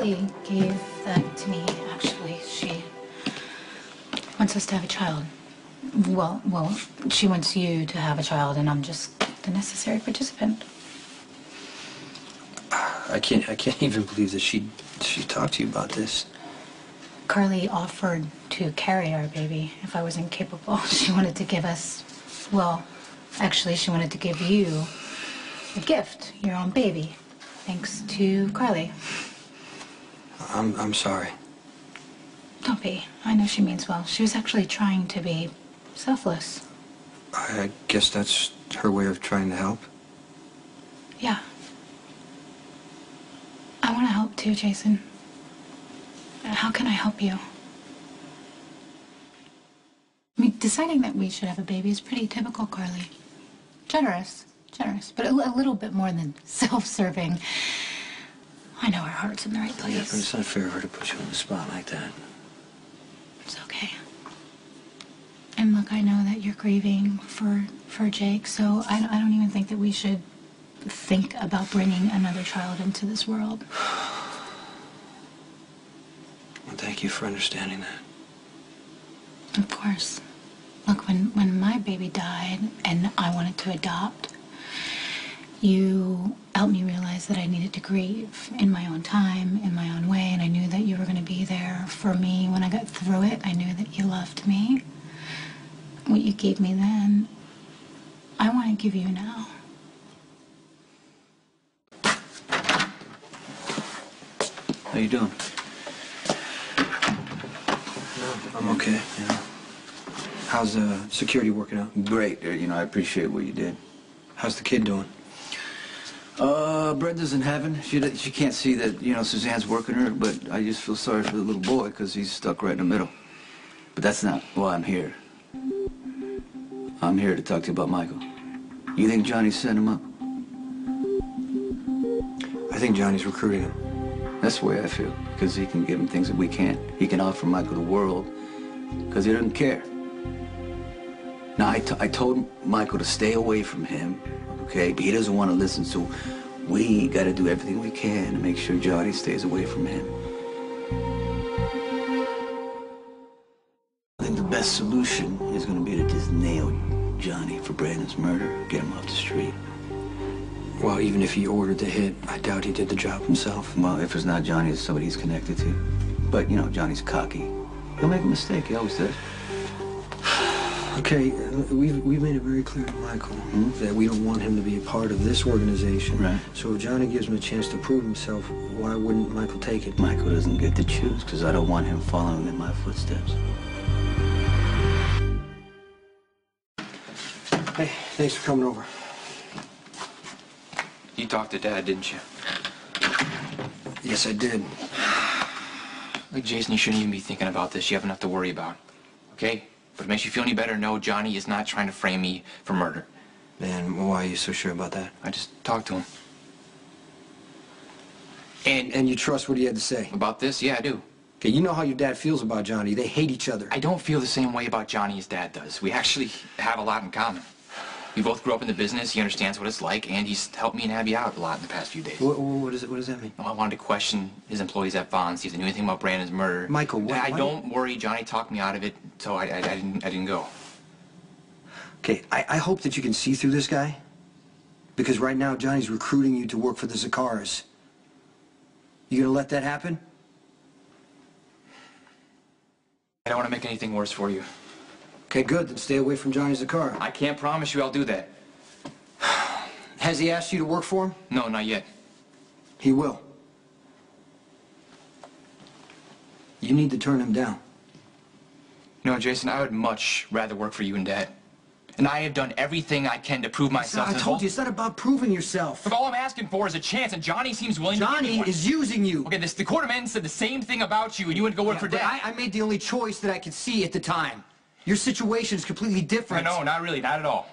Carly gave that to me, actually. She wants us to have a child. Well, she wants you to have a child, and I'm just the necessary participant. I can't even believe that she talked to you about this. Carly offered to carry our baby if I was incapable. She wanted to give us, well, actually, she wanted to give you a gift, your own baby, thanks to Carly. I'm sorry. Don't be. I know she means well. She was actually trying to be selfless. I guess that's her way of trying to help. Yeah. I want to help too, Jason. How can I help you? I mean, deciding that we should have a baby is pretty typical, Carly. Generous, but a little bit more than self-serving. I know her heart's in the right place. Yeah, but it's not fair of her to put you on the spot like that. It's okay. And look, I know that you're grieving for Jake, so I don't even think that we should think about bringing another child into this world. Well, thank you for understanding that. Of course. Look, when my baby died and I wanted to adopt, you helped me realize that I needed to grieve in my own time, in my own way, and I knew that you were going to be there for me when I got through it. I knew that you loved me. What you gave me then, I want to give you now. How you doing? No, I'm okay, you know. How's security working out? Great. You know, I appreciate what you did. How's the kid doing? Brenda's in heaven. She can't see that, you know, Suzanne's working her, but I just feel sorry for the little boy because he's stuck right in the middle. But that's not why I'm here. I'm here to talk to you about Michael. You think Johnny sent him up? I think Johnny's recruiting him. That's the way I feel, because he can give him things that we can't. He can offer Michael the world because he doesn't care. Now, I told Michael to stay away from him, okay? But he doesn't want to listen, so we got to do everything we can to make sure Johnny stays away from him. I think the best solution is going to be to just nail Johnny for Brandon's murder, get him off the street. Well, even if he ordered the hit, I doubt he did the job himself. Well, if it's not Johnny, it's somebody he's connected to. But, you know, Johnny's cocky. He'll make a mistake. He always does. Okay, we've made it very clear to Michael that we don't want him to be a part of this organization. Right. So if Johnny gives him a chance to prove himself, why wouldn't Michael take it? Michael doesn't get to choose because I don't want him following in my footsteps. Hey, thanks for coming over. You talked to Dad, didn't you? Yes, I did. Look, Jason, you shouldn't even be thinking about this. You have enough to worry about, okay? But if it makes you feel any better, no, Johnny is not trying to frame me for murder. Man, why are you so sure about that? I just talked to him. And you trust what he had to say? About this? Yeah, I do. Okay, you know how your dad feels about Johnny. They hate each other. I don't feel the same way about Johnny as Dad does. We actually have a lot in common. We both grew up in the business. He understands what it's like, and he's helped me and Abby out a lot in the past few days. What does that mean? Oh, I wanted to question his employees at Vaughn, see if they knew anything about Brandon's murder. Michael, Don't worry. Johnny talked me out of it, so I didn't go. Okay, I hope that you can see through this guy. Because right now, Johnny's recruiting you to work for the Zakaras. You gonna let that happen? I don't want to make anything worse for you. Okay, good. Then stay away from Johnny Zakara. I can't promise you I'll do that. Has he asked you to work for him? No, not yet. He will. You need to turn him down. No, Jason, I would much rather work for you and Dad. And I have done everything I can to prove myself. I told you, it's not about proving yourself. Look, all I'm asking for is a chance, and Johnny seems willing to give me one. Johnny is using you. Okay, the court of men said the same thing about you, and you went to go work for but Dad. I made the only choice that I could see at the time. Your situation is completely different. No, not really, not at all.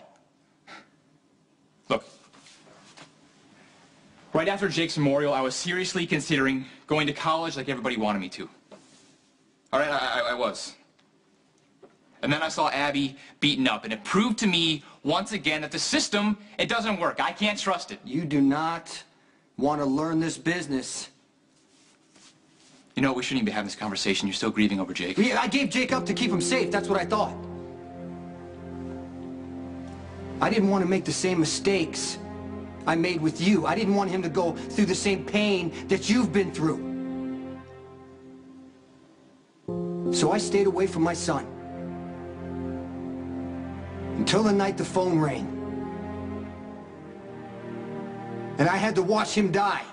Look. Right after Jake's memorial, I was seriously considering going to college like everybody wanted me to. All right, I was. And then I saw Abby beaten up, and it proved to me once again that the system, it doesn't work. I can't trust it. You do not want to learn this business. You know, we shouldn't even be having this conversation. You're still grieving over Jake. Yeah, I gave Jake up to keep him safe. That's what I thought. I didn't want to make the same mistakes I made with you. I didn't want him to go through the same pain that you've been through. So I stayed away from my son. Until the night the phone rang. And I had to watch him die.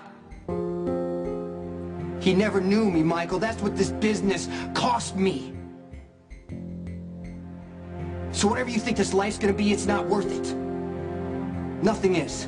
He never knew me, Michael. That's what this business cost me. So whatever you think this life's gonna be, it's not worth it. Nothing is.